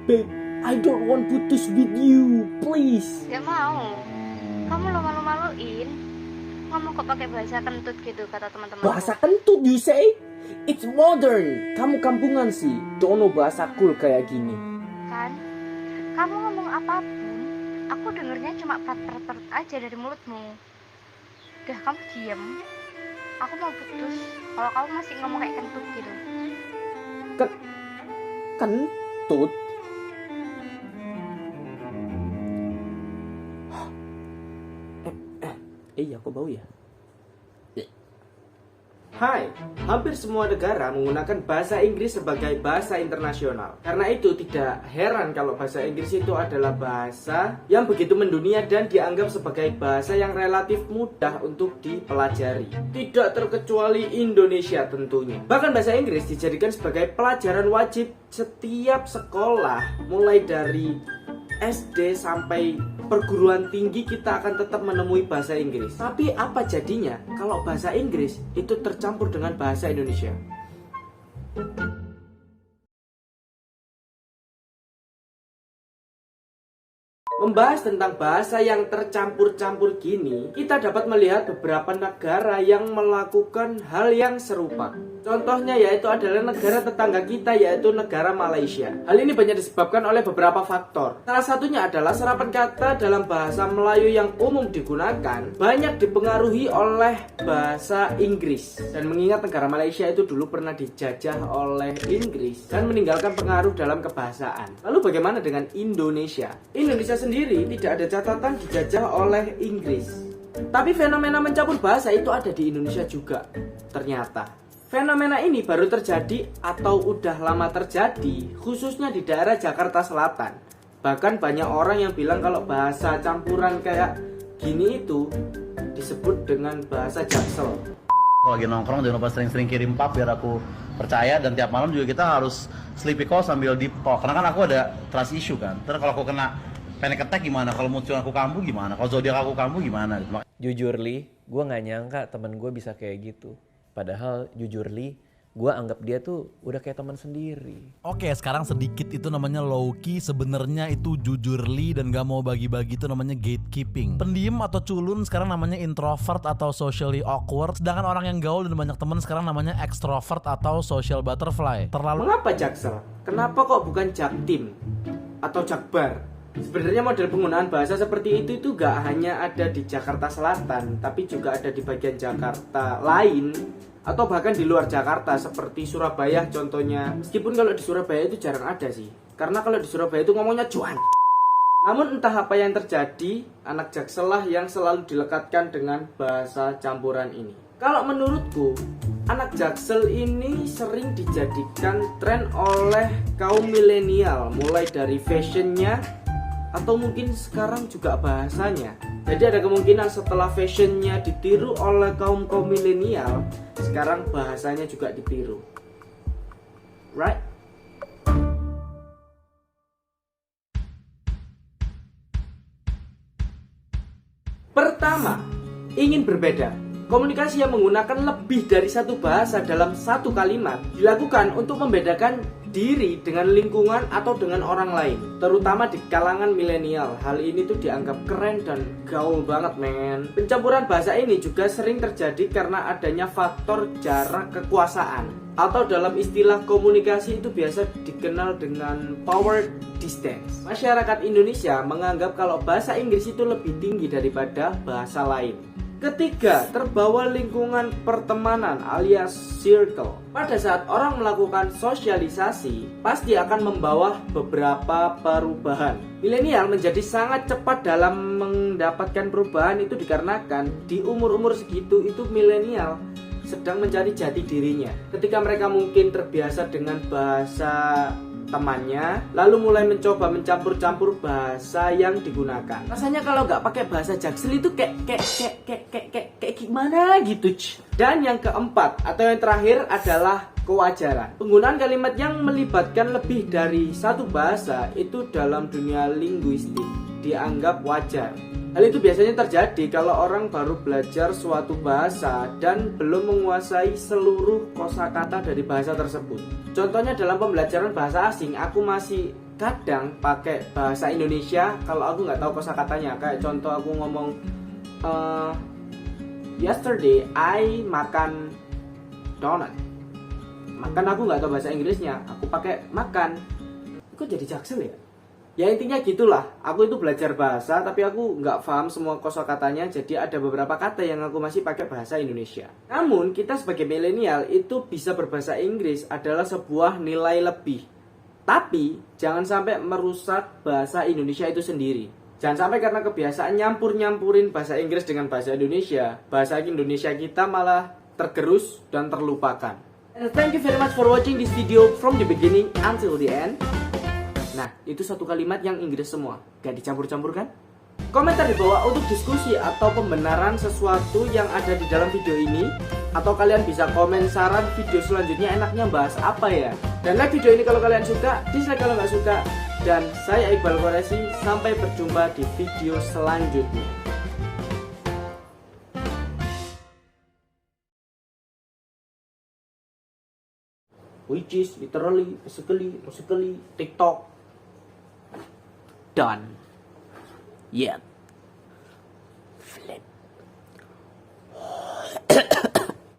Babe, I don't want putus with you, please. Gak mau. Kamu lo malu-maluin. Ngomong kok pakai bahasa kentut gitu kata teman-teman. Bahasa kentut you say? It's modern. Kamu kampungan sih. Dono bahasa cool kayak gini. Kan? Kamu ngomong apapun, aku dengernya cuma prat aja dari mulutmu. Udah kamu diem. Aku mau putus kalau kamu masih ngomong kayak kentut gitu. Kentut? Aku bau ya. Hai, hampir semua negara menggunakan bahasa Inggris sebagai bahasa internasional. Karena itu tidak heran kalau bahasa Inggris itu adalah bahasa yang begitu mendunia dan dianggap sebagai bahasa yang relatif mudah untuk dipelajari. Tidak terkecuali Indonesia tentunya. Bahkan bahasa Inggris dijadikan sebagai pelajaran wajib setiap sekolah, mulai dari SD sampai perguruan tinggi kita akan tetap menemui bahasa Inggris. Tapi apa jadinya kalau bahasa Inggris itu tercampur dengan bahasa Indonesia? Membahas tentang bahasa yang tercampur-campur gini, kita dapat melihat beberapa negara yang melakukan hal yang serupa. Contohnya yaitu adalah negara tetangga kita, yaitu negara Malaysia. Hal ini banyak disebabkan oleh beberapa faktor. Salah satunya adalah serapan kata dalam bahasa Melayu yang umum digunakan banyak dipengaruhi oleh bahasa Inggris. Dan mengingat negara Malaysia itu dulu pernah dijajah oleh Inggris dan meninggalkan pengaruh dalam kebahasaan. Lalu bagaimana dengan Indonesia? Indonesia sendiri tidak ada catatan dijajah oleh Inggris. Tapi fenomena mencampur bahasa itu ada di Indonesia juga. Ternyata fenomena ini baru terjadi atau udah lama terjadi, khususnya di daerah Jakarta Selatan. Bahkan banyak orang yang bilang kalau bahasa campuran kayak gini itu disebut dengan bahasa Jaksel. Kalau lagi nongkrong jangan lupa sering-sering kirim pap biar aku percaya, dan tiap malam juga kita harus sleepy call sambil deep talk. Karena kan aku ada trust issue kan. Terus kalau aku kena panic attack gimana? Kalau muncul aku kambuh gimana? Kalau zodiak aku kambuh gimana? Jujur Li, gue gak nyangka temen gue bisa kayak gitu. Padahal jujur Li, gue anggap dia tuh udah kayak teman sendiri. Oke, sekarang sedikit itu namanya low key, sebenarnya itu jujur Li dan gak mau bagi-bagi itu namanya gatekeeping. Pendiam atau culun sekarang namanya introvert atau socially awkward. Sedangkan orang yang gaul dan banyak teman sekarang namanya extrovert atau social butterfly. Mengapa Jaksel? Kenapa kok bukan Jaktim atau Jakbar? Sebenarnya model penggunaan bahasa seperti itu gak hanya ada di Jakarta Selatan, tapi juga ada di bagian Jakarta lain, atau bahkan di luar Jakarta seperti Surabaya contohnya. Meskipun kalau di Surabaya itu jarang ada sih, karena kalau di Surabaya itu ngomongnya cuan. Namun entah apa yang terjadi, anak Jaksel lah yang selalu dilekatkan dengan bahasa campuran ini. Kalau menurutku, anak Jaksel ini sering dijadikan tren oleh kaum milenial, mulai dari fashionnya atau mungkin sekarang juga bahasanya. Jadi ada kemungkinan setelah fashionnya ditiru oleh kaum milenial, sekarang bahasanya juga ditiru. Right? Pertama, ingin berbeda. Komunikasi yang menggunakan lebih dari satu bahasa dalam satu kalimat dilakukan untuk membedakan diri dengan lingkungan atau dengan orang lain, terutama di kalangan milenial. Hal ini tuh dianggap keren dan gaul banget, men. Pencampuran bahasa ini juga sering terjadi karena adanya faktor jarak kekuasaan, atau dalam istilah komunikasi itu biasa dikenal dengan power distance. Masyarakat Indonesia menganggap kalau bahasa Inggris itu lebih tinggi daripada bahasa lain. Ketiga, terbawa lingkungan pertemanan alias circle. Pada saat orang melakukan sosialisasi, pasti akan membawa beberapa perubahan. Milenial menjadi sangat cepat dalam mendapatkan perubahan itu dikarenakan di umur-umur segitu itu milenial sedang mencari jati dirinya. Ketika mereka mungkin terbiasa dengan bahasa temannya, lalu mulai mencoba mencampur-campur bahasa yang digunakan. Rasanya kalau nggak pakai bahasa Jaksel itu kayak gimana gitu. Dan yang keempat atau yang terakhir adalah kewajaran. Penggunaan kalimat yang melibatkan lebih dari satu bahasa itu dalam dunia linguistik dianggap wajar. Hal itu biasanya terjadi kalau orang baru belajar suatu bahasa dan belum menguasai seluruh kosakata dari bahasa tersebut. Contohnya dalam pembelajaran bahasa asing, aku masih kadang pakai bahasa Indonesia kalau aku nggak tahu kosakatanya. Kayak contoh aku ngomong yesterday I makan donut. Makan aku nggak tahu bahasa Inggrisnya, aku pakai makan. Kok jadi jaksel ya? Ya intinya gitulah. Aku itu belajar bahasa tapi aku nggak paham semua kosakatanya. Jadi ada beberapa kata yang aku masih pakai bahasa Indonesia. Namun kita sebagai milenial itu bisa berbahasa Inggris adalah sebuah nilai lebih. Tapi jangan sampai merusak bahasa Indonesia itu sendiri. Jangan sampai karena kebiasaan nyampur-nyampurin bahasa Inggris dengan bahasa Indonesia kita malah tergerus dan terlupakan. And thank you very much for watching this video from the beginning until the end. Nah, itu satu kalimat yang Inggris semua, gak dicampur-campur kan? Komentar di bawah untuk diskusi atau pembenaran sesuatu yang ada di dalam video ini. Atau kalian bisa komen saran video selanjutnya enaknya bahas apa ya. Dan like video ini kalau kalian suka, dislike kalau nggak suka. Dan saya Iqbal Quraisy, sampai berjumpa di video selanjutnya. Which is literally, basically, TikTok. Done. Yet. Flip.